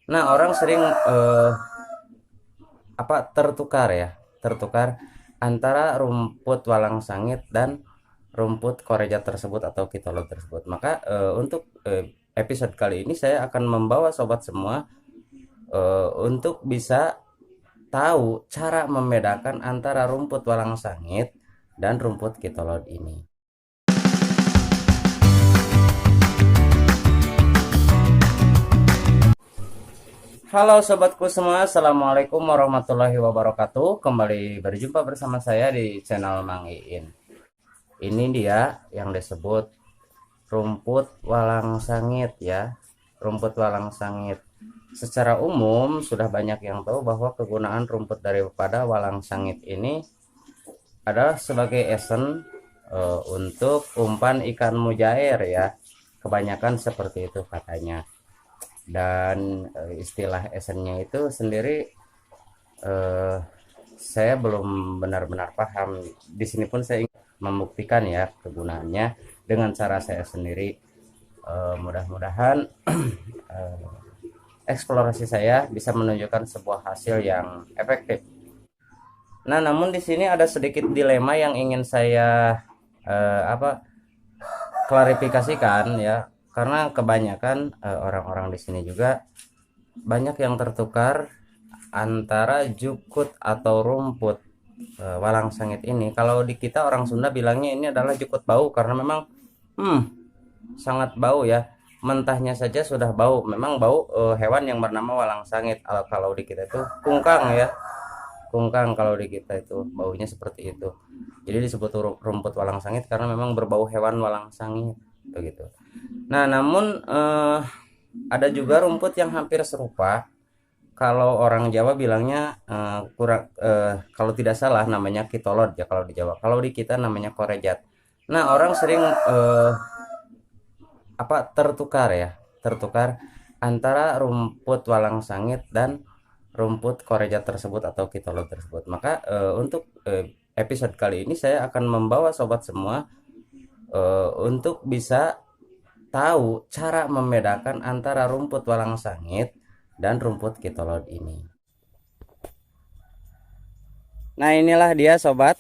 Nah, orang sering tertukar antara rumput walang sangit dan rumput koreja tersebut atau kitolod tersebut. Maka untuk episode kali ini saya akan membawa sobat semua untuk bisa tahu cara membedakan antara rumput walang sangit dan rumput kitolod ini. Halo sobatku semua, assalamualaikum warahmatullahi wabarakatuh. Kembali berjumpa bersama saya di channel Mang Iin. Ini dia yang disebut rumput walang sangit ya. Rumput walang sangit. Secara umum sudah banyak yang tahu bahwa kegunaan rumput daripada walang sangit ini adalah sebagai esen untuk umpan ikan mujair ya. Kebanyakan seperti itu katanya. Dan istilah esennya itu sendiri eh, saya belum benar-benar paham. Di sini pun saya ingin membuktikan ya kegunaannya dengan cara saya sendiri. Mudah-mudahan eksplorasi saya bisa menunjukkan sebuah hasil yang efektif. Nah, namun di sini ada sedikit dilema yang ingin saya klarifikasikan ya, karena kebanyakan orang-orang di sini juga banyak yang tertukar antara jukut atau rumput walang sangit ini. Kalau di kita orang Sunda bilangnya ini adalah jukut bau karena memang hmm, sangat bau ya. Mentahnya saja sudah bau. Memang bau hewan yang bernama walang sangit. Kalau di kita itu kungkang ya. Kungkang kalau di kita itu baunya seperti itu. Jadi disebut rumput walang sangit karena memang berbau hewan walang sangit begitu. Nah, namun ada juga rumput yang hampir serupa. Kalau orang Jawa bilangnya kalau tidak salah namanya kitolod ya kalau di Jawa. Kalau di kita namanya korejat. Nah, orang sering tertukar antara rumput walang sangit dan rumput korejat tersebut atau kitolod tersebut. Maka untuk episode kali ini saya akan membawa sobat semua untuk bisa tahu cara membedakan antara rumput walang sangit dan rumput kitolod ini. Nah, inilah dia sobat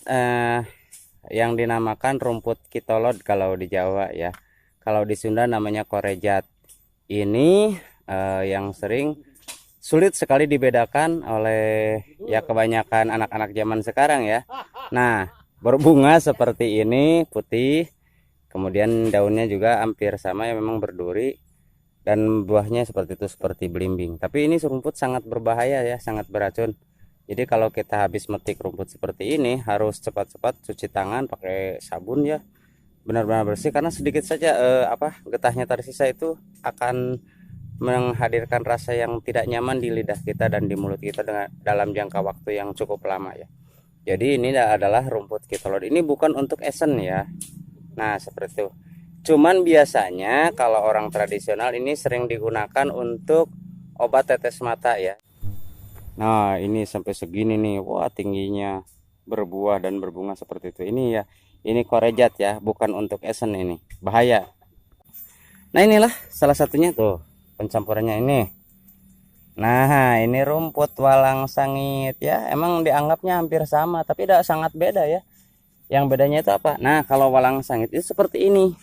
yang dinamakan rumput kitolod kalau di Jawa ya. Kalau di Sunda namanya korejat. Ini yang sering sulit sekali dibedakan oleh ya kebanyakan anak-anak zaman sekarang ya. Nah, berbunga seperti ini putih, kemudian daunnya juga hampir sama ya, memang berduri, dan buahnya seperti itu seperti belimbing. Tapi ini rumput sangat berbahaya ya, sangat beracun. Jadi kalau kita habis metik rumput seperti ini harus cepat-cepat cuci tangan pakai sabun ya, benar-benar bersih, karena sedikit saja getahnya tersisa itu akan menghadirkan rasa yang tidak nyaman di lidah kita dan di mulut kita dalam jangka waktu yang cukup lama ya. Jadi ini adalah rumput kitolod. Ini bukan untuk esen ya. Nah, seperti itu. Cuman biasanya kalau orang tradisional ini sering digunakan untuk obat tetes mata ya. Nah, ini sampai segini nih. Wah, tingginya, berbuah dan berbunga seperti itu. Ini ya, ini korejat ya, bukan untuk esen ini. Bahaya. Nah, inilah salah satunya tuh pencampurannya ini. Nah, ini rumput walang sangit ya. Emang dianggapnya hampir sama, tapi tidak sangat beda ya. Yang bedanya itu apa? Nah, kalau walang sangit itu seperti ini.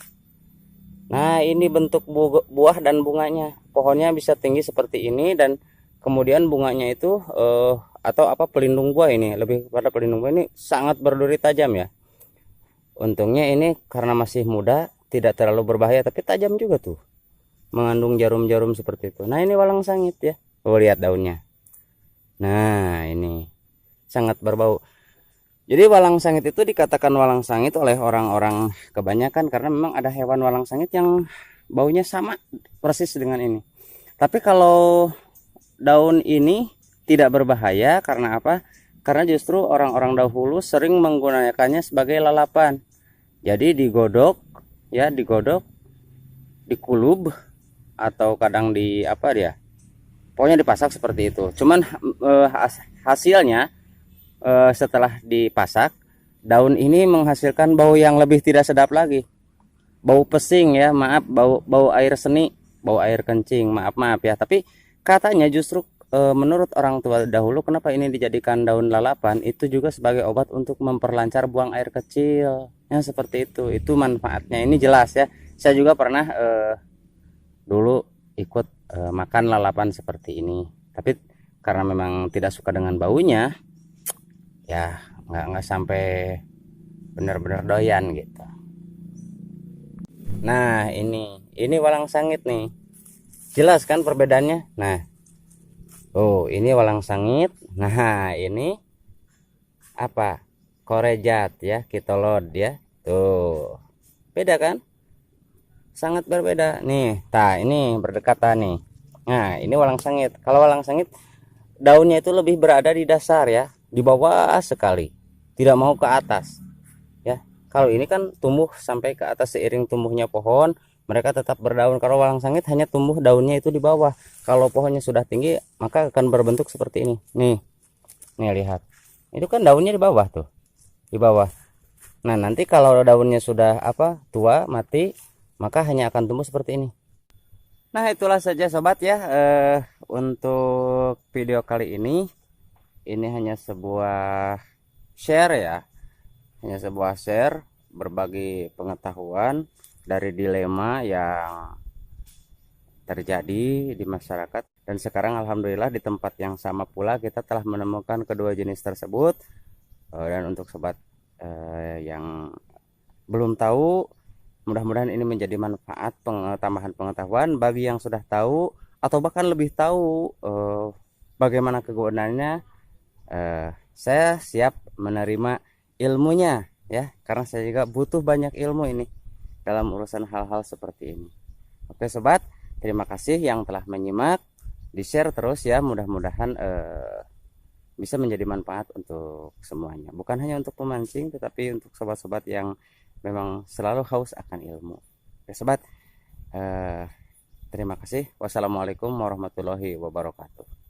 Nah, ini bentuk buah dan bunganya. Pohonnya bisa tinggi seperti ini, dan kemudian bunganya itu atau apa, pelindung buah ini, lebih kepada pelindung buah ini sangat berduri tajam ya. Untungnya ini karena masih muda, tidak terlalu berbahaya, tapi tajam juga tuh. Mengandung jarum-jarum seperti itu. Nah, ini walang sangit ya. Oh, lihat daunnya. Nah, ini sangat berbau. Jadi walang sangit itu dikatakan walang sangit oleh orang-orang kebanyakan karena memang ada hewan walang sangit yang baunya sama persis dengan ini. Tapi kalau daun ini tidak berbahaya karena apa? Karena justru orang-orang dahulu sering menggunakannya sebagai lalapan. Jadi digodok ya, dikulub, atau kadang di apa dia? Pokoknya dipasak seperti itu. Cuman hasilnya setelah dipasak, daun ini menghasilkan bau yang lebih tidak sedap lagi. Bau pesing ya, maaf, bau air seni, bau air kencing, maaf ya. Tapi Katanya justru menurut orang tua dahulu kenapa ini dijadikan daun lalapan itu juga sebagai obat untuk memperlancar buang air kecil. Ya seperti itu. Itu manfaatnya. Ini jelas ya. Saya juga pernah dulu ikut makan lalapan seperti ini. Tapi karena memang tidak suka dengan baunya, ya nggak sampai benar-benar doyan gitu. Nah, ini walang sangit nih. Jelas kan perbedaannya? Nah, oh, ini walang sangit. Nah, ini apa? Korejat ya, kitolod ya. Tuh. Beda kan? Sangat berbeda. Nih, ini berdekatan nih. Nah, ini walang sangit. Kalau walang sangit daunnya itu lebih berada di dasar ya, di bawah sekali. Tidak mau ke atas. Ya. Kalau ini kan tumbuh sampai ke atas seiring tumbuhnya pohon, mereka tetap berdaun. Kalau walang sangit hanya tumbuh daunnya itu di bawah. Kalau pohonnya sudah tinggi, maka akan berbentuk seperti ini. Nih lihat. Itu kan daunnya di bawah tuh, di bawah. Nah, nanti kalau daunnya sudah tua, mati, maka hanya akan tumbuh seperti ini. Nah, itulah saja sobat ya untuk video kali ini. Ini hanya sebuah share ya. Hanya sebuah share berbagi pengetahuan dari dilema yang terjadi di masyarakat. Dan sekarang alhamdulillah di tempat yang sama pula kita telah menemukan kedua jenis tersebut. Dan untuk sobat yang belum tahu, mudah-mudahan ini menjadi manfaat tambahan pengetahuan bagi yang sudah tahu atau bahkan lebih tahu bagaimana kegunaannya. Saya siap menerima ilmunya ya, karena saya juga butuh banyak ilmu ini dalam urusan hal-hal seperti ini. Oke sobat, terima kasih yang telah menyimak, di share terus ya, mudah-mudahan bisa menjadi manfaat untuk semuanya, bukan hanya untuk pemancing tetapi untuk sobat-sobat yang memang selalu haus akan ilmu. Oke sobat, terima kasih. Wassalamualaikum warahmatullahi wabarakatuh.